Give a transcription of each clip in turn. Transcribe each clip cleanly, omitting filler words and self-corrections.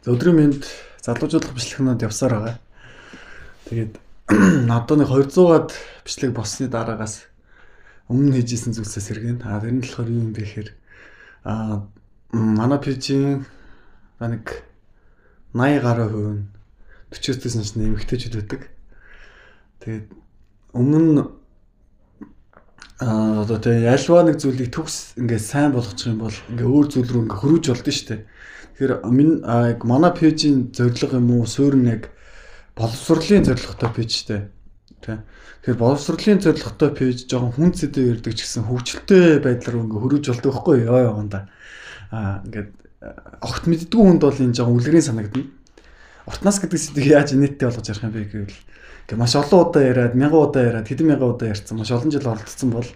Өдрийн мэнд залуучуулах бичлэгнүүд явсаар байгаа. Тэгээд одоо нэг 200-аад бичлэг болсны дараагаас өмнө хийжсэн зүйлсээс сэргэн. Тэр нь болохоор юу юм бэ гэхээр манай пэйжийн нэг 80 гаруй хувь нь 40-с насны эмэгтэйчүүд байдаг. Тэгээд өмнө нь одоо тэгээ альва нэг зүйлийг төгс ингээд сайн болгочих юм бол ингээд өөр зүйл рүү ингээд хөрвж болдсон шүү дээ. Тэгэхээр манай пэйжийн зорилго юм уу суурь нь яг боловсролын зорилготой пэйжтэй. Тэгэхээр боловсролын зорилготой пэйж жоохон хүн зэдэ ярддаг ч гэсэн хөгжилтэй байдлаар ингээд хөрвж болдог байхгүй юу яванда. Ингээд огт мэддэггүй хүнд бол энэ жоохон үлгэрийн санагдана. Утнаас гэдэг сэдвийг яаж инээдтэй болгож ярих юм бэ гэвэл ингээ маш олон удаа яриад, мянган удаа яриад, хэдэн мянган удаа ярьсан, маш олон жил оролцсон бол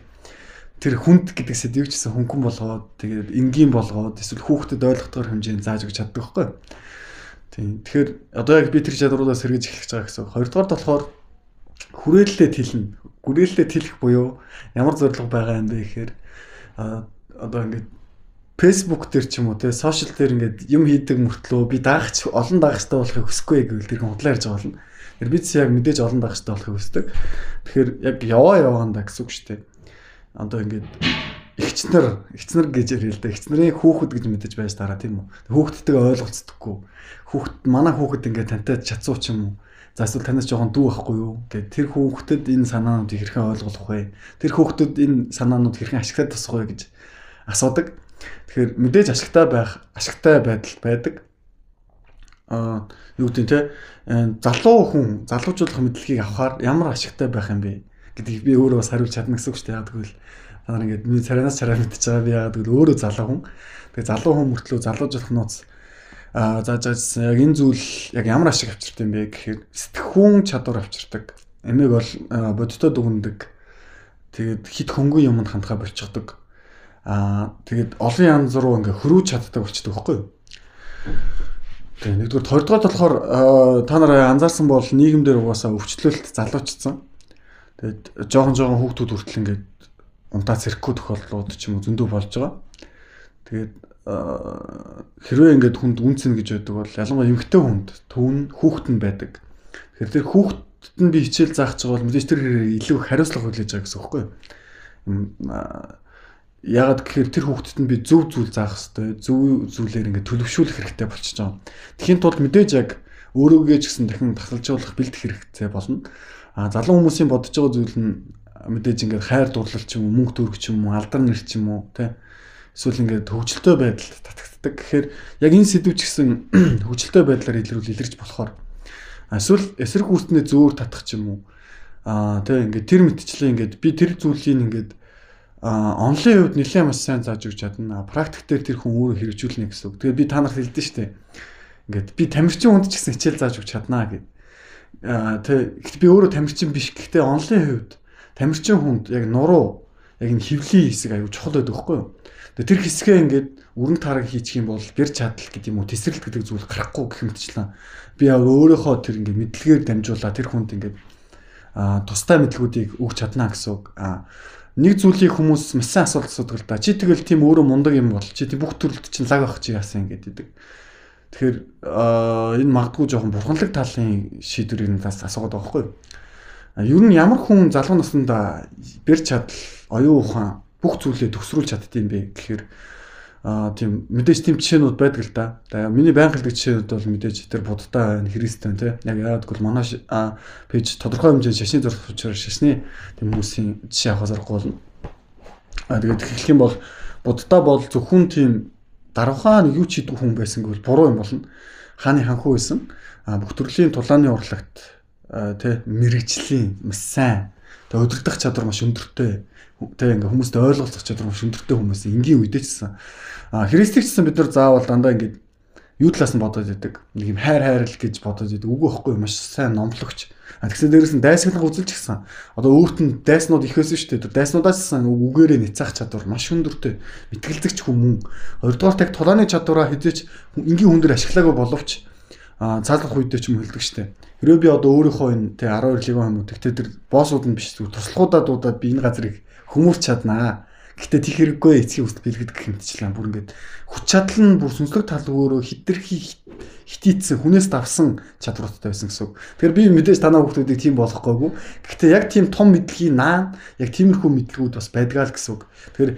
тэр хүнд гэдэг сэдвийг ч гэсэн хөнгөн болгоод, тэгээд энгийн болгоод, эсвэл хүүхдэд ойлгохтойгоор хэмжээнд зааж өгч чаддаг байхгүй. Тийм. Тэгэхээр одоо яг би тэр чадруудаа сэргэж эхлэж байгаа гэсэн. Хоёрдугаар болохоор хүрээлэлтэд хэлнэ. Хүрээлэлтэд хэлэх буюу ямар зорилго байгаа юм бэ гэхээр одоо ингээ Facebook дээр ч юм уу те сошиал дээр ингээд юм хийдэг мөртлөө би даагч олон даагчтай болохыг хүсэхгүй гэвэл тэр худлаа ярьж байгаа болно. Тэр бид яг мэдээж олон даагчтай болохыг хүсдэг. Тэгэхээр яг яваандаа гэсэн үг шүү дээ. Одоо ингээд эгчнэр гэж ярил л да. Эгчнэрийн хүүхэд гэж мэдээж байж дараа тийм үү. Хүүхэдтэйгээ ойлголцдоггүй. Манай хүүхэд ингээд тантай чадсуу ч юм уу. За эсвэл танаас жоохон дүү байхгүй юу гэд тэр хүүхдэд энэ санаануудыг хэрхэн ойлгох вэ? Тэр хүүхдэд энэ санаанууд хэрхэн ашиглаад тусах вэ гэж асуудаг. Тэгэхээр мэдээж ашигтай байдал байдаг. Юу гэдэг те залуучуулах мэдлэгийг авахаар ямар ашигтай байх юм бэ гэдгийг би өөрөө бас хариулж чадна гэсэн үг шүү дээ. Яг тэгвэл та нар ингээд миний царанаас цараа мэдчихэж байгаа би яг тэгвэл өөрөө залуу хүн. Тэгээ залуу хүн мөртлөө залуужуулах нууц заажсэн яг энэ зүйл яг ямар ашиг авчиртай юм бэ гэхээр сэтгхүүн чадвар авчирдаг. Эмээг бол бодиттой дүгндэг. Тэгээд хит хөнгөн юмд хандхаа болчихдог. Тэгээд олон янз руу ингээ хөрвж чаддаг болчихдог байхгүй юу? Тэгээд нэгдүгээр хоёрдугаар болохоор та нар анзаарсан бол нийгэмдэр угаасаа өвчлөлт залуучсан. Тэгээд жоохон хүүхдүүд хүртэл ингээд унтаа цэрхгүй тохиолдлууд ч юм уу зөндөө болж байгаа. Тэгээд хэрвээ ингээд хүнд үнцэн гэж байдаг бол ялангуяа эмэгтэй хүнд төвн хүүхэд нь байдаг. Тэгэхээр тэр хүүхдэд нь би хичээл заах гэж бол мэдээж тэр илүү хариуцлага хүлээж байгаа гэсэн үг байхгүй юу? Ягаад гэхээр тэр хүүхдэд нь би зөв зүйл заах хэрэгтэй, зөв зүйлээр ингээд төлөвшүүлэх хэрэгтэй болчихж байгаа. Тэхийн тулд мэдээж яг өөрөөгээ ч гэсэн дахин тасалжуулах бэлдэх хэрэгтэй болно. Залуу хүмүүсийн бодож байгаа зүйл нь мэдээж ингээд хайр дурлал ч юм уу, мөнгө төгрөг ч юм уу, алдар нэр ч юм уу, тэ эсвэл ингээд хөгжилтэй байдалд татагддаг. Тэгэхээр яг энэ сэдв ч гэсэн хөгжилтэй байдлаар илэрч болохоор эсвэл эсрэг үүснээ зөөр татах ч юм уу. Тэ ингээд тэр мэтчлээ ингээд би тэр зүйлийг ингээд онлайн хувьд нэлээд маш сайн зааж өгч чадна. Практик дээр тэр хүн өөрөө хэрэгжүүлнэ гэсэн үг. Тэгээ би та нарт хэлдэн штэ. Ингээд би тамирчин хүнд ч гэсэн хичээл зааж өгч чаднаа гэд. Тэгэхдээ би өөрөө тамирчин биш. Гэхдээ онлайн хувьд тамирчин хүнд яг нуруу яг энэ хөвлийн хэсэг аюу чухал байдаг байхгүй юу? Тэгээ тэр хэсгээ ингээд өрнө тараг хийчих юм бол гэр чадал гэдэг юм уу тесрэлт гэдэг зүйл гарахгүй гэх мэтчлэн би яг өөрийнхөө тэр ингээд мэдлэгээр дамжуулаад тэр хүнд ингээд тустай мэдлгүүдийг өгч чаднаа гэсэн үг. Нэг зүйлийг хүмүүс маш сайн асуулт асуудаг л да. Чи тэгэл тийм өөрөө мундаг юм бол чи тийм бүх төрөлд чинь лаг авах чи яасан гэдэг. Тэгэхээр энэ магадгүй жоохон бурханлаг талын шийдвэрийг нас асуугаад байгаа байхгүй юу? Ер нь ямар хүн залуу наснда бэр чадал, оюун ухаан бүх зүйлээ төгсрүүлж чаддсан бэ гэхээр тийм мэдээж тийм жишээнүүд байдаг л да. Миний байнга хэлдэг жишээнүүд бол мэдээж тэр будтай христэн тий. Яг яагаад гэвэл манай пэйж тодорхой хэмжээний шашны зурх учраас шашны тийм хүмүүсийн жишээ авах зэрэг болно. Тэгээд хэлэх юм бол будтай бол зөвхөн тийм дарахаа юу ч хийдэг хүн байсан гэвэл буруу юм болно. Хааны ханхуу байсан. Бүх төрлийн тулааны урлагт тий мэрэгжлийн маш сайн. Тэгээд удирдах чадвар маш өндөртэй. Тэг ингээ хүмүүст ойлголцох чадвар маш өндөртэй хүмүүс энгийн үедээ чсэн. Христийг чсэн бид нар заавал дандаа ингээ юу талаас нь бодоод байдаг. Нэг юм хайрл гэж бодоод байдаг. Үгүй байхгүй маш сайн номлогч. Тэгсэн дээрээс нь дайсаглах үзэлж гисэн. Одоо өөрт нь дайснууд ихээс шүү дээ. Дайснуудаас үгээрээ нэцэх чадвар маш өндөртэй. Мэтгэлзэгч хүмүүн. Хоёрдугаар таг тулааны чадвараа хизээч энгийн хүн дээр ашиглаагүй боловч цаалах үедээ ч юм хэлдэг штэ. Хэрвээ би одоо өөрийнхөө энэ тэг 12 лигон хүмүүс тэгтээ тэр боссууд нь биш туслахуудаа дуудаад би энэ газрыг хүмүүрч чаднаа. Гэтэ тийх хэрэггүй эцгийн үст бэлгэдэг гэх мэтчлэн бүр ингээд хүч чадал нь бүр сүнслэг тал өөрөө хитийцсэн, хүнээс давсан чадваруудтай байсан гэсэн үг. Тэгэхээр би мэдээж танаа хүүхдүүдийг тийм болгохгүйгүй. Гэхдээ яг тийм том мэдлэгийн наан, яг тиймэрхүү мэдлгүүд бас байдгаа л гэсэн үг. Тэгэхээр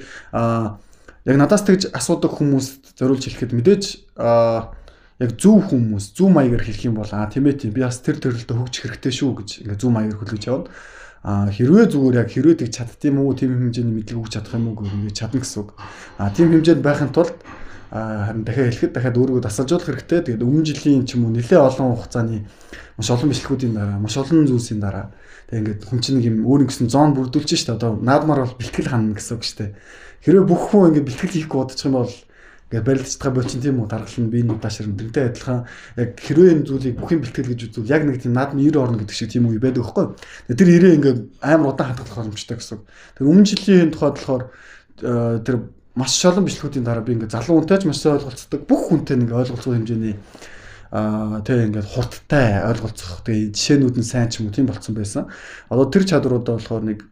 яг надаас тэгж асуудаг хүмүүст зориулж хэлэхэд мэдээж яг зөв хүмүүс, зөв маягаар хэлэх юм бол тийм ээ тийм би бас тэр төрөлдөө хөгжих хэрэгтэй шүү гэж ингээ зөв маягаар хүлээж явна. Хэрвээ зүгээр яг хэрвээ тэг чаддсан юм уу, тийм хэмжээний мэдлэг өгч чадах юм уу гэвэл чадна гэсэн үг. Тийм хэмжээнд байхын тулд харин дахиад хэлэхэд дахиад өөрийгөө дасгалжуулах хэрэгтэй. Тэгээд өмнө жилийн ч юм уу нэлээд олон хугацааны маш олон бичлэгүүдийн дараа, маш олон зүйлсийн дараа тэгээд ингээд хүн чинь нэг юм өөр нэгсэн зон бүрдүүлж штэ. Одоо наадмаар бол бэлтгэл хана гэсэн үг штэ. Хэрвээ бүх хүн ингээд бэлтгэл хийхгүй бодчих юм бол ингээд барилдаж байгаа бочин тийм үү даргалал нь биений даашир тэрнтэй адилхан яг хэрвээ энэ зүйлийг бүхэн бэлтгэл гэж үзвэл яг нэг тийм наадмын 90 орно гэдэг шиг тийм үе байдаг байхгүй. Тэр ирээ ингээд амар удаан хадгалах боломжтой гэсэн. Тэр өмнө жилийн тухайд болохоор тэр маш олон бичлэгүүдийн дараа би ингээд залуу хүнтэй ч маш сайн ойлголцдог бүх хүнтэй нэг ойлголцох хэмжээний тэг ингээд хурдтай ойлголцох тэг жишээнүүд нь сайн ч юм уу тийм болцсон байсан. Одоо тэр чадруудаа болохоор нэг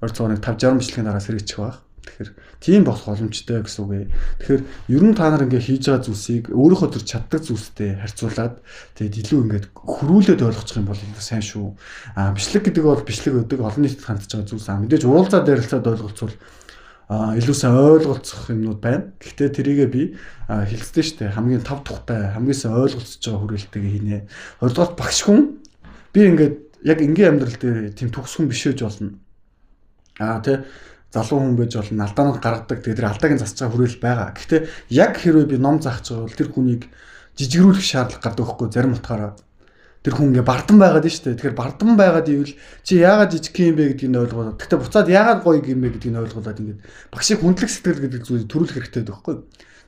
ойрцоо нэг 50-60 бичлэгийн дараа сэргийчих байх. Тэгэхээр тийм болох боломжтой гэсэн үг ээ. Тэгэхээр ер нь та нар ингээ хийж байгаа зүйлсийг өөрийнхөө төр чаддаг зүйлстэй харьцуулаад тэгээд илүү ингээд хөрүүлээд ойлгочих юм бол илүү сайн шүү. Бичлэг гэдэг бол бичлэг байдаг олон нийтэд хандж байгаа зүйлс. Мэдээж уулзаад ярилцаад ойлголцвол илүү сайн ойлголцох юмнууд байна. Гэхдээ тэрийгээ би хэлцдээ штэ хамгийн тав тухтай хамгийн сайн ойлголцож байгаа хүрээлтэйгээ хийнэ. Хоёрдугаар багш хүн би ингээд яг энгийн амьдрал дээр тийм төгс хүн биш ээж болно. Тэ залуу хүн байж болно, алдаанууд гаргадаг. Тэгээд тэр алдаагийн засаж байгаа хүрээл байгаа. Гэхдээ яг хэрвээ би ном заах гэж байгаа бол тэр хүнийг жижигрүүлэх шаардлага гардаг байхгүй зарим утгаараа. Тэр хүн ингээ бардам байгаад нь шүү дээ. Тэгэхээр бардам байгаад ивэл чи яагаад жижиг юм бэ гэдгийг нь ойлгуулаад. Гэхдээ буцаад яагаад гоё юм бэ гэдгийг нь ойлгуулад ингээд багшийг хүндлэх сэтгэл гэдэг зүйлийг төрүүлэх хэрэгтэй байхгүй.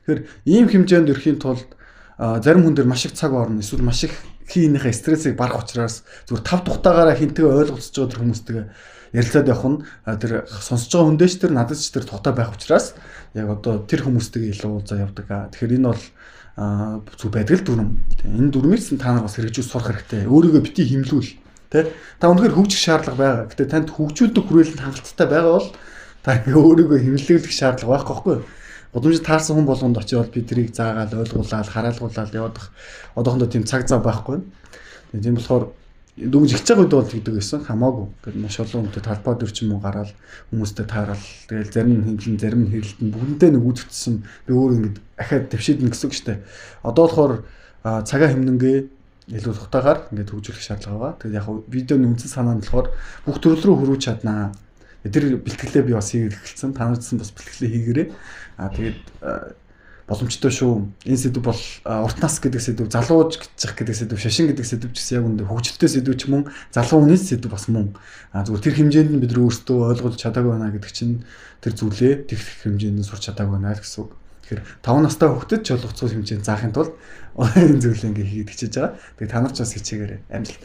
Тэгэхээр ийм хэмжээнд өрхийн тулд зарим хүн дээр маш их цаг орно. Эсвэл маш их хийхнийхээ стрессийг барах учраас зүгээр тав тухтаагаараа хинтэйгээ ойлголцож байгаа тэр хүмүүстэйгээ ярилцаад явах нь тэр сонсож байгаа хүн дэш тэр надад ч тэр тухтай байх учраас яг одоо тэр хүмүүстэйгээ илүү уулзаа явдаг. Тэгэхээр энэ бол зүг байдаг л дүрм. Энэ дүрмээс та нар бас хэрэгжүүлж сурах хэрэгтэй. Өөрийгөө бити хэмлүүл. Тэ? Та өнөхөр хөгжих шаардлага байгаа. Гэтэ танд хөгжүүлдэг хүрээлэнд хангалттай байгаа бол та ингээ өөрийгөө хэмлүүлэх шаардлага байхгүй байхгүй. Удамжид таарсан хүн болгонд очиод би тэрийг заагаад ойлгуулаад хараалгуулаад явах одоохондоо тийм цаг зав байхгүй. Тийм болохоор дүнж ихж байгаа үед бол гэдэг байсан хамаагүй. Гэтэл маш олон хүнтэй талбай дээр ч юм уу гараад хүмүүстэй таарал. Тэгэл зарим нь хинлэн зарим нь хэрэлдэн бүгдээ нэг үүдчихсэн би өөр ингэ ахаад твшидэн гэсэн үг шүү дээ. Одоо болохоор цагаа хэмнэнгээ илүү тухтаагаар ингэ төгжүүлэх шаардлага байгаа. Тэгээд яг видеоны үндсэн санаа нь болохоор бүх төрөл рүү хөрвүүлж чаднаа. Тэр бэлтгэлээ би бас хийгээд эхэлсэн. Та нарцсан бас бэлтгэлээ хийгээрэй. Тэгээд боломжтой шүү. Энэ сэдв бол урт нас гэдэг сэдв, залууж гэдэг сэдв, шашин гэдэг сэдв ч гэсэн яг үндэ хөгжилтэй сэдв ч мөн, залуу хүний сэдв бас мөн. Зүгээр тэр хэмжээнд нь бид нар өөрсдөө ойлгуулж чадаагүй байна гэдэг чинь тэр зүйлээ тэр хэмжээнд нь сурч чадаагүй байна гэсэн үг. Тэгэхээр 5 настай хүүхдэд ч ойлгоцгол хэмжээнд заахын тулд энэ зүйлээ ингээ хийгээд хичээж байгаа. Тэгээд та нар ч бас хичээгээрэй. Амжилт.